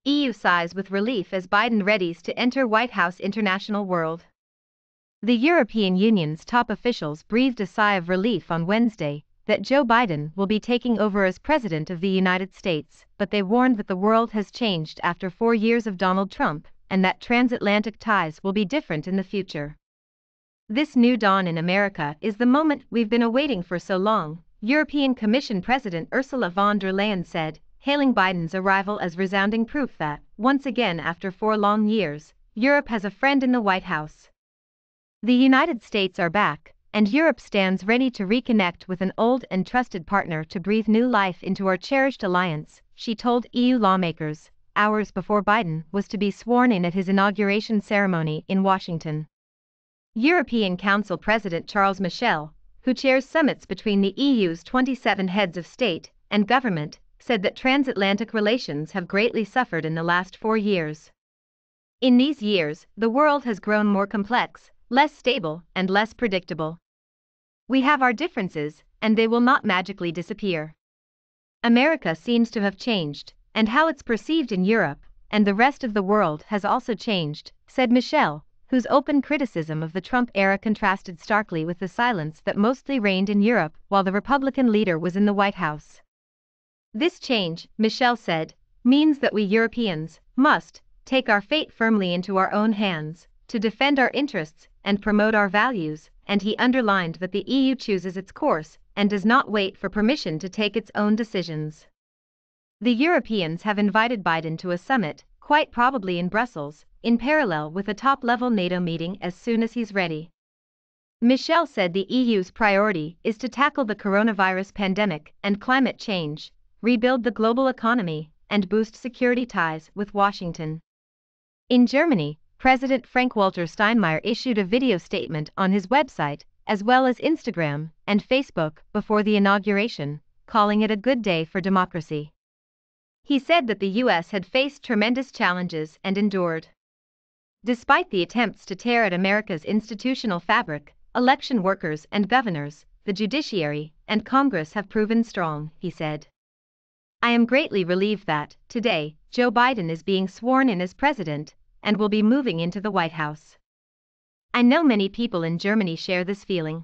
EU sighs with relief as Biden readies to enter White House international world. The European Union's top officials breathed a sigh of relief on Wednesday that Joe Biden will be taking over as President of the United States, but they warned that the world has changed after 4 years of Donald Trump, and that transatlantic ties will be different in the future. This new dawn in America is the moment we've been awaiting for so long, European Commission President Ursula von der Leyen said, hailing Biden's arrival as resounding proof that, once again after 4 long years, Europe has a friend in the White House. The United States are back, and Europe stands ready to reconnect with an old and trusted partner to breathe new life into our cherished alliance, she told EU lawmakers, hours before Biden was to be sworn in at his inauguration ceremony in Washington. European Council President Charles Michel, who chairs summits between the EU's 27 heads of state and government, said that transatlantic relations have greatly suffered in the last 4 years. In these years, the world has grown more complex, less stable, and less predictable. We have our differences, and they will not magically disappear. America seems to have changed, and how it's perceived in Europe and the rest of the world has also changed, said Michel, whose open criticism of the Trump era contrasted starkly with the silence that mostly reigned in Europe while the Republican leader was in the White House. This change, Michel said, means that we Europeans must take our fate firmly into our own hands, to defend our interests and promote our values, and he underlined that the EU chooses its course and does not wait for permission to take its own decisions. The Europeans have invited Biden to a summit, quite probably in Brussels, in parallel with a top-level NATO meeting as soon as he's ready. Michel said the EU's priority is to tackle the coronavirus pandemic and climate change, rebuild the global economy, and boost security ties with Washington. In Germany, President Frank-Walter Steinmeier issued a video statement on his website, as well as Instagram and Facebook, before the inauguration, calling it a good day for democracy. He said that the US had faced tremendous challenges and endured. Despite the attempts to tear at America's institutional fabric, election workers and governors, the judiciary, and Congress have proven strong, he said. I am greatly relieved that, today, Joe Biden is being sworn in as president and will be moving into the White House. I know many people in Germany share this feeling.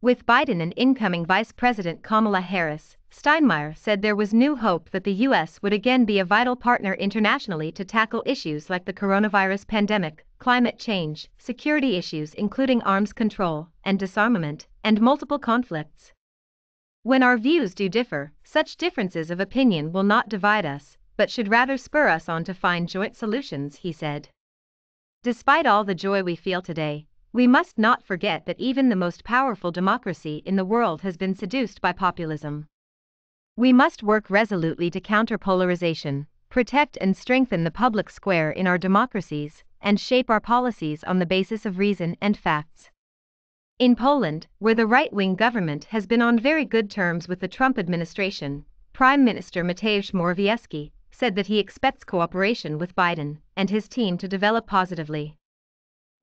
With Biden and incoming Vice President Kamala Harris, Steinmeier said there was new hope that the US would again be a vital partner internationally to tackle issues like the coronavirus pandemic, climate change, security issues including arms control and disarmament, and multiple conflicts. When our views do differ, such differences of opinion will not divide us, but should rather spur us on to find joint solutions, he said. Despite all the joy we feel today, we must not forget that even the most powerful democracy in the world has been seduced by populism. We must work resolutely to counter polarization, protect and strengthen the public square in our democracies, and shape our policies on the basis of reason and facts. In Poland, where the right-wing government has been on very good terms with the Trump administration, Prime Minister Mateusz Morawiecki said that he expects cooperation with Biden and his team to develop positively.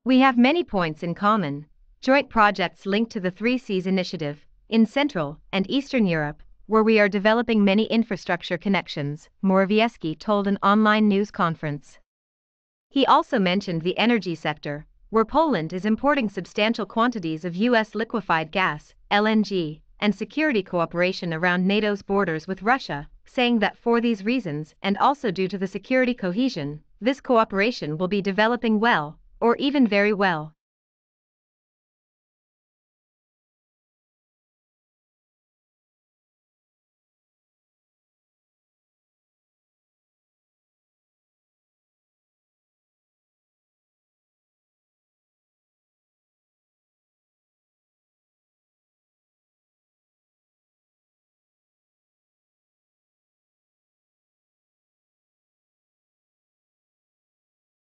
We have many points in common, joint projects linked to the 3Cs initiative, in Central and Eastern Europe, where we are developing many infrastructure connections, Morawiecki told an online news conference. He also mentioned the energy sector, where Poland is importing substantial quantities of US liquefied gas, LNG, and security cooperation around NATO's borders with Russia, saying that for these reasons and also due to the security cohesion, this cooperation will be developing well, or even very well.